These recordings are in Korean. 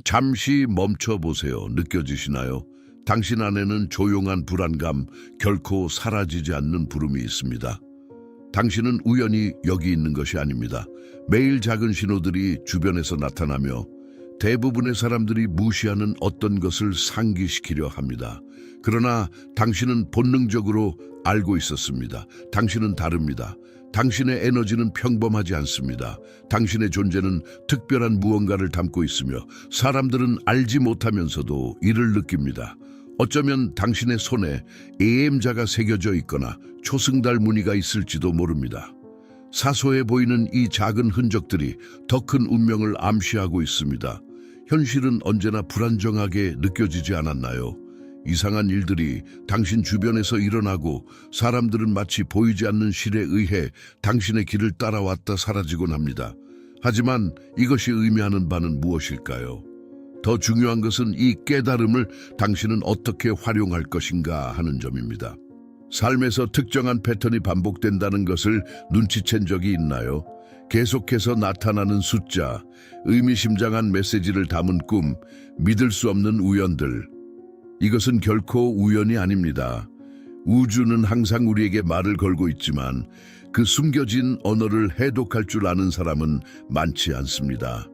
잠시 멈춰 보세요. 느껴지시나요? 당신 안에는 조용한 불안감, 결코 사라지지 않는 부름이 있습니다. 당신은 우연히 여기 있는 것이 아닙니다. 매일 작은 신호들이 주변에서 나타나며 대부분의 사람들이 무시하는 어떤 것을 상기시키려 합니다. 그러나 당신은 본능적으로 알고 있었습니다. 당신은 다릅니다. 당신의 에너지는 평범하지 않습니다. 당신의 존재는 특별한 무언가를 담고 있으며 사람들은 알지 못하면서도 이를 느낍니다. 어쩌면 당신의 손에 AM자가 새겨져 있거나 초승달 무늬가 있을지도 모릅니다. 사소해 보이는 이 작은 흔적들이 더 큰 운명을 암시하고 있습니다. 현실은 언제나 불안정하게 느껴지지 않았나요? 이상한 일들이 당신 주변에서 일어나고 사람들은 마치 보이지 않는 실에 의해 당신의 길을 따라왔다 사라지곤 합니다. 하지만 이것이 의미하는 바는 무엇일까요? 더 중요한 것은 이 깨달음을 당신은 어떻게 활용할 것인가 하는 점입니다. 삶에서 특정한 패턴이 반복된다는 것을 눈치챈 적이 있나요? 계속해서 나타나는 숫자, 의미심장한 메시지를 담은 꿈, 믿을 수 없는 우연들. 이것은 결코 우연이 아닙니다. 우주는 항상 우리에게 말을 걸고 있지만 그 숨겨진 언어를 해독할 줄 아는 사람은 많지 않습니다.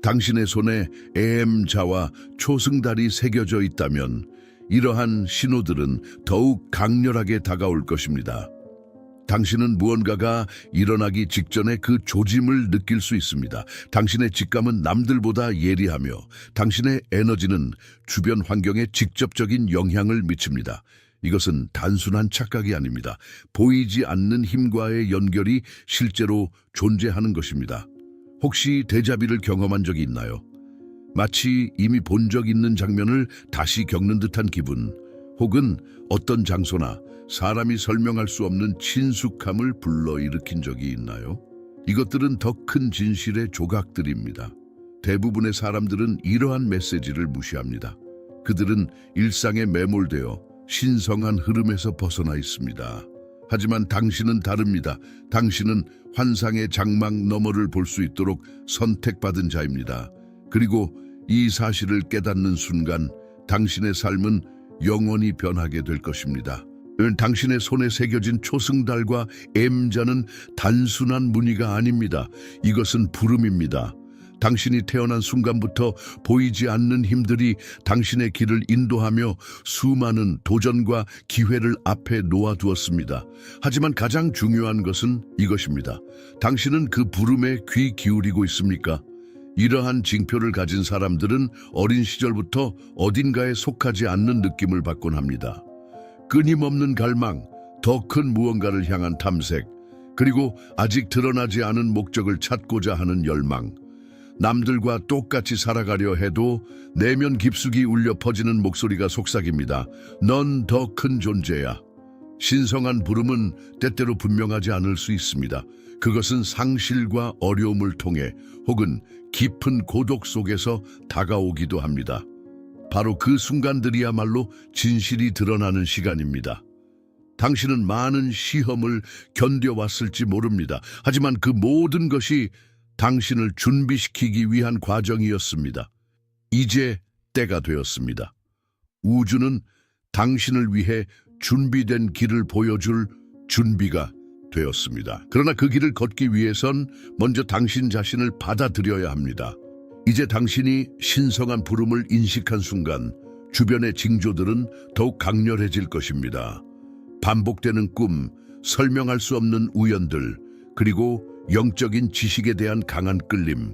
당신의 손에 AM자와 초승달이 새겨져 있다면 이러한 신호들은 더욱 강렬하게 다가올 것입니다. 당신은 무언가가 일어나기 직전에 그 조짐을 느낄 수 있습니다. 당신의 직감은 남들보다 예리하며 당신의 에너지는 주변 환경에 직접적인 영향을 미칩니다. 이것은 단순한 착각이 아닙니다. 보이지 않는 힘과의 연결이 실제로 존재하는 것입니다. 혹시 데자비를 경험한 적이 있나요? 마치 이미 본 적 있는 장면을 다시 겪는 듯한 기분, 혹은 어떤 장소나 사람이 설명할 수 없는 친숙함을 불러일으킨 적이 있나요? 이것들은 더 큰 진실의 조각들입니다. 대부분의 사람들은 이러한 메시지를 무시합니다. 그들은 일상에 매몰되어 신성한 흐름에서 벗어나 있습니다. 하지만 당신은 다릅니다. 당신은 환상의 장막 너머를 볼 수 있도록 선택받은 자입니다. 그리고 이 사실을 깨닫는 순간 당신의 삶은 영원히 변하게 될 것입니다. 당신의 손에 새겨진 초승달과 M자는 단순한 무늬가 아닙니다. 이것은 부름입니다. 당신이 태어난 순간부터 보이지 않는 힘들이 당신의 길을 인도하며 수많은 도전과 기회를 앞에 놓아두었습니다. 하지만 가장 중요한 것은 이것입니다. 당신은 그 부름에 귀 기울이고 있습니까? 이러한 징표를 가진 사람들은 어린 시절부터 어딘가에 속하지 않는 느낌을 받곤 합니다. 끊임없는 갈망, 더 큰 무언가를 향한 탐색, 그리고 아직 드러나지 않은 목적을 찾고자 하는 열망. 남들과 똑같이 살아가려 해도 내면 깊숙이 울려 퍼지는 목소리가 속삭입니다. 넌 더 큰 존재야. 신성한 부름은 때때로 분명하지 않을 수 있습니다. 그것은 상실과 어려움을 통해 혹은 깊은 고독 속에서 다가오기도 합니다. 바로 그 순간들이야말로 진실이 드러나는 시간입니다. 당신은 많은 시험을 견뎌왔을지 모릅니다. 하지만 그 모든 것이 당신을 준비시키기 위한 과정이었습니다. 이제 때가 되었습니다. 우주는 당신을 위해 준비된 길을 보여줄 준비가 되었습니다. 그러나 그 길을 걷기 위해선 먼저 당신 자신을 받아들여야 합니다. 이제 당신이 신성한 부름을 인식한 순간 주변의 징조들은 더욱 강렬해질 것입니다. 반복되는 꿈, 설명할 수 없는 우연들, 그리고 영적인 지식에 대한 강한 끌림,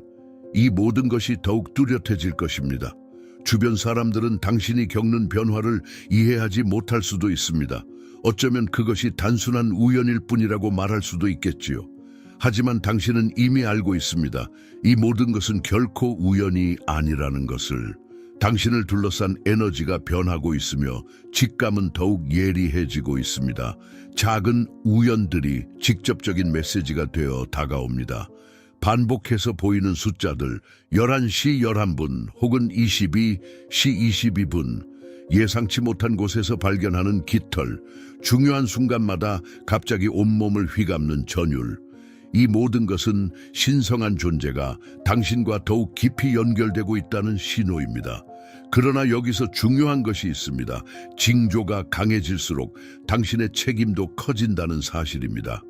이 모든 것이 더욱 뚜렷해질 것입니다. 주변 사람들은 당신이 겪는 변화를 이해하지 못할 수도 있습니다. 어쩌면 그것이 단순한 우연일 뿐이라고 말할 수도 있겠지요. 하지만 당신은 이미 알고 있습니다. 이 모든 것은 결코 우연이 아니라는 것을. 당신을 둘러싼 에너지가 변하고 있으며 직감은 더욱 예리해지고 있습니다. 작은 우연들이 직접적인 메시지가 되어 다가옵니다. 반복해서 보이는 숫자들, 11시 11분 혹은 22시 22분, 예상치 못한 곳에서 발견하는 깃털, 중요한 순간마다 갑자기 온몸을 휘감는 전율. 이 모든 것은 신성한 존재가 당신과 더욱 깊이 연결되고 있다는 신호입니다. 그러나 여기서 중요한 것이 있습니다. 징조가 강해질수록 당신의 책임도 커진다는 사실입니다.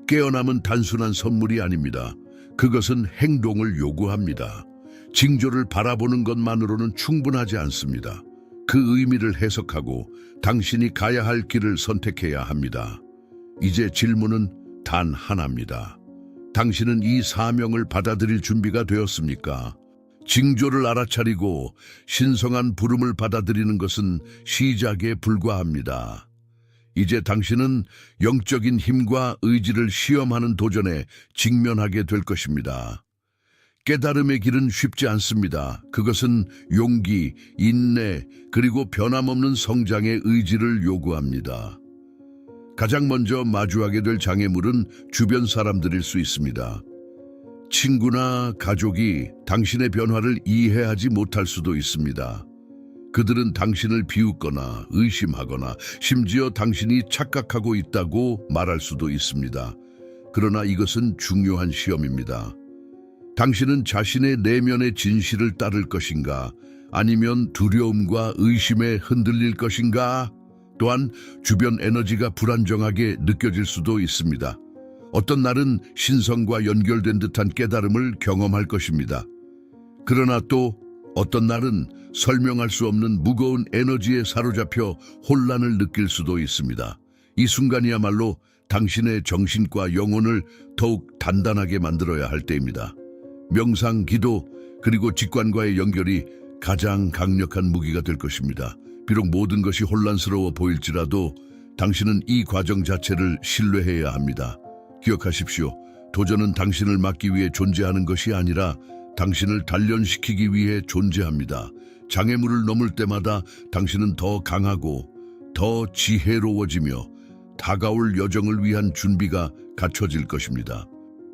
깨어남은 단순한 선물이 아닙니다. 그것은 행동을 요구합니다. 징조를 바라보는 것만으로는 충분하지 않습니다. 그 의미를 해석하고 당신이 가야 할 길을 선택해야 합니다. 이제 질문은 단 하나입니다. 당신은 이 사명을 받아들일 준비가 되었습니까? 징조를 알아차리고 신성한 부름을 받아들이는 것은 시작에 불과합니다. 이제 당신은 영적인 힘과 의지를 시험하는 도전에 직면하게 될 것입니다. 깨달음의 길은 쉽지 않습니다. 그것은 용기, 인내, 그리고 변함없는 성장의 의지를 요구합니다. 가장 먼저 마주하게 될 장애물은 주변 사람들일 수 있습니다. 친구나 가족이 당신의 변화를 이해하지 못할 수도 있습니다. 그들은 당신을 비웃거나 의심하거나 심지어 당신이 착각하고 있다고 말할 수도 있습니다. 그러나 이것은 중요한 시험입니다. 당신은 자신의 내면의 진실을 따를 것인가? 아니면 두려움과 의심에 흔들릴 것인가? 또한 주변 에너지가 불안정하게 느껴질 수도 있습니다. 어떤 날은 신성과 연결된 듯한 깨달음을 경험할 것입니다. 그러나 또 어떤 날은 설명할 수 없는 무거운 에너지에 사로잡혀 혼란을 느낄 수도 있습니다. 이 순간이야말로 당신의 정신과 영혼을 더욱 단단하게 만들어야 할 때입니다. 명상, 기도, 그리고 직관과의 연결이 가장 강력한 무기가 될 것입니다. 비록 모든 것이 혼란스러워 보일지라도 당신은 이 과정 자체를 신뢰해야 합니다. 기억하십시오. 도전은 당신을 막기 위해 존재하는 것이 아니라 당신을 단련시키기 위해 존재합니다. 장애물을 넘을 때마다 당신은 더 강하고 더 지혜로워지며 다가올 여정을 위한 준비가 갖춰질 것입니다.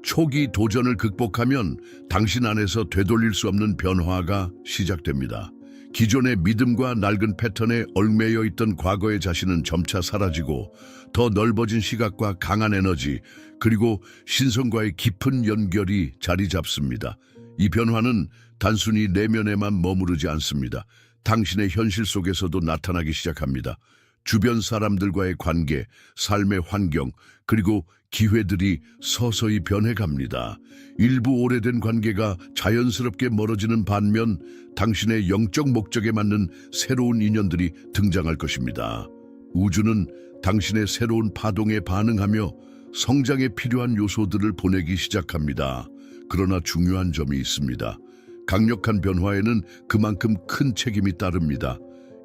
초기 도전을 극복하면 당신 안에서 되돌릴 수 없는 변화가 시작됩니다. 기존의 믿음과 낡은 패턴에 얽매여 있던 과거의 자신은 점차 사라지고 더 넓어진 시각과 강한 에너지 그리고 신성과의 깊은 연결이 자리 잡습니다. 이 변화는 단순히 내면에만 머무르지 않습니다. 당신의 현실 속에서도 나타나기 시작합니다. 주변 사람들과의 관계, 삶의 환경, 그리고 기회들이 서서히 변해갑니다. 일부 오래된 관계가 자연스럽게 멀어지는 반면 당신의 영적 목적에 맞는 새로운 인연들이 등장할 것입니다. 우주는 당신의 새로운 파동에 반응하며 성장에 필요한 요소들을 보내기 시작합니다. 그러나 중요한 점이 있습니다. 강력한 변화에는 그만큼 큰 책임이 따릅니다.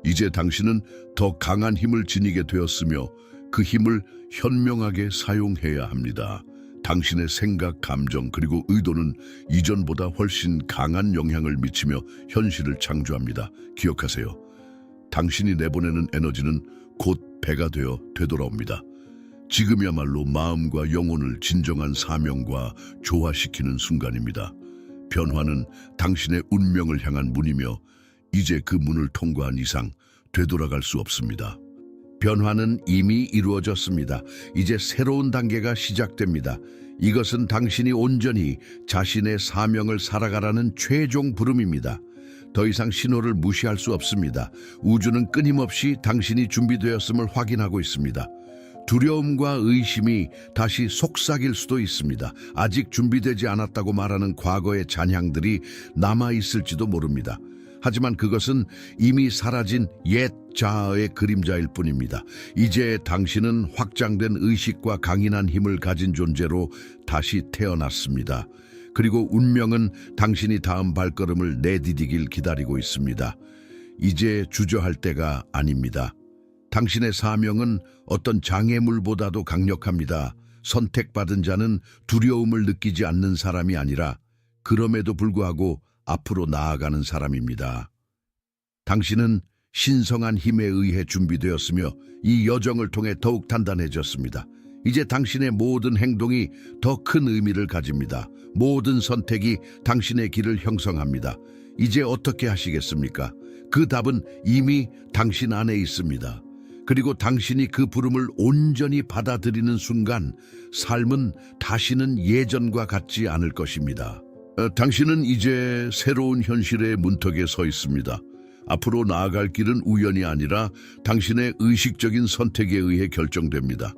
이제 당신은 더 강한 힘을 지니게 되었으며 그 힘을 현명하게 사용해야 합니다. 당신의 생각, 감정, 그리고 의도는 이전보다 훨씬 강한 영향을 미치며 현실을 창조합니다. 기억하세요. 당신이 내보내는 에너지는 곧 배가 되어 되돌아옵니다. 지금이야말로 마음과 영혼을 진정한 사명과 조화시키는 순간입니다. 변화는 당신의 운명을 향한 문이며 이제 그 문을 통과한 이상 되돌아갈 수 없습니다. 변화는 이미 이루어졌습니다. 이제 새로운 단계가 시작됩니다. 이것은 당신이 온전히 자신의 사명을 살아가라는 최종 부름입니다. 더 이상 신호를 무시할 수 없습니다. 우주는 끊임없이 당신이 준비되었음을 확인하고 있습니다. 두려움과 의심이 다시 속삭일 수도 있습니다. 아직 준비되지 않았다고 말하는 과거의 잔향들이 남아있을지도 모릅니다. 하지만 그것은 이미 사라진 옛 자아의 그림자일 뿐입니다. 이제 당신은 확장된 의식과 강인한 힘을 가진 존재로 다시 태어났습니다. 그리고 운명은 당신이 다음 발걸음을 내디디길 기다리고 있습니다. 이제 주저할 때가 아닙니다. 당신의 사명은 어떤 장애물보다도 강력합니다. 선택받은 자는 두려움을 느끼지 않는 사람이 아니라 그럼에도 불구하고 앞으로 나아가는 사람입니다. 당신은 신성한 힘에 의해 준비되었으며 이 여정을 통해 더욱 단단해졌습니다. 이제 당신의 모든 행동이 더 큰 의미를 가집니다. 모든 선택이 당신의 길을 형성합니다. 이제 어떻게 하시겠습니까? 그 답은 이미 당신 안에 있습니다. 그리고 당신이 그 부름을 온전히 받아들이는 순간 삶은 다시는 예전과 같지 않을 것입니다. 당신은 이제 새로운 현실의 문턱에 서 있습니다. 앞으로 나아갈 길은 우연이 아니라 당신의 의식적인 선택에 의해 결정됩니다.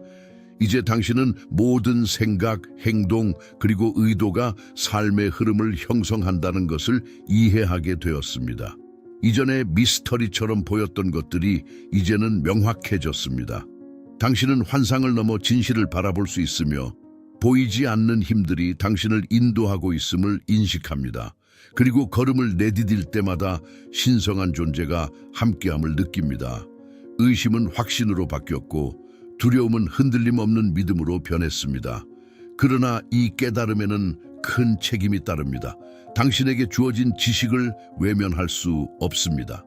이제 당신은 모든 생각, 행동, 그리고 의도가 삶의 흐름을 형성한다는 것을 이해하게 되었습니다. 이전에 미스터리처럼 보였던 것들이 이제는 명확해졌습니다. 당신은 환상을 넘어 진실을 바라볼 수 있으며 보이지 않는 힘들이 당신을 인도하고 있음을 인식합니다. 그리고 걸음을 내디딜 때마다 신성한 존재가 함께함을 느낍니다. 의심은 확신으로 바뀌었고 두려움은 흔들림 없는 믿음으로 변했습니다. 그러나 이 깨달음에는 큰 책임이 따릅니다. 당신에게 주어진 지식을 외면할 수 없습니다.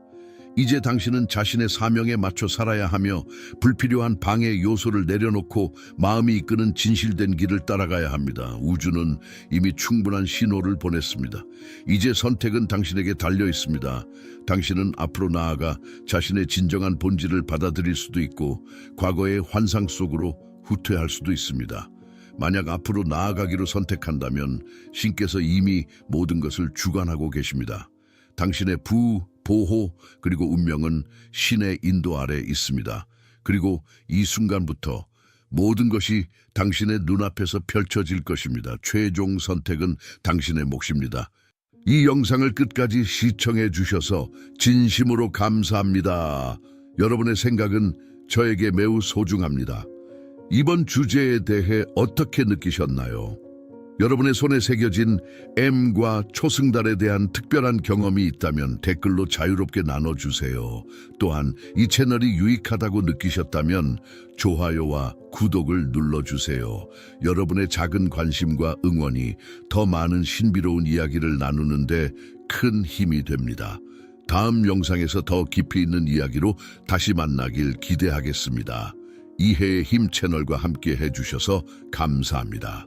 이제 당신은 자신의 사명에 맞춰 살아야 하며 불필요한 방해 요소를 내려놓고 마음이 이끄는 진실된 길을 따라가야 합니다. 우주는 이미 충분한 신호를 보냈습니다. 이제 선택은 당신에게 달려 있습니다. 당신은 앞으로 나아가 자신의 진정한 본질을 받아들일 수도 있고 과거의 환상 속으로 후퇴할 수도 있습니다. 만약 앞으로 나아가기로 선택한다면 신께서 이미 모든 것을 주관하고 계십니다. 당신의 보호, 그리고 운명은 신의 인도 아래 있습니다. 그리고 이 순간부터 모든 것이 당신의 눈앞에서 펼쳐질 것입니다. 최종 선택은 당신의 몫입니다. 이 영상을 끝까지 시청해 주셔서 진심으로 감사합니다. 여러분의 생각은 저에게 매우 소중합니다. 이번 주제에 대해 어떻게 느끼셨나요? 여러분의 손에 새겨진 M과 초승달에 대한 특별한 경험이 있다면 댓글로 자유롭게 나눠주세요. 또한 이 채널이 유익하다고 느끼셨다면 좋아요와 구독을 눌러주세요. 여러분의 작은 관심과 응원이 더 많은 신비로운 이야기를 나누는데 큰 힘이 됩니다. 다음 영상에서 더 깊이 있는 이야기로 다시 만나길 기대하겠습니다. 이해의 힘 채널과 함께 해주셔서 감사합니다.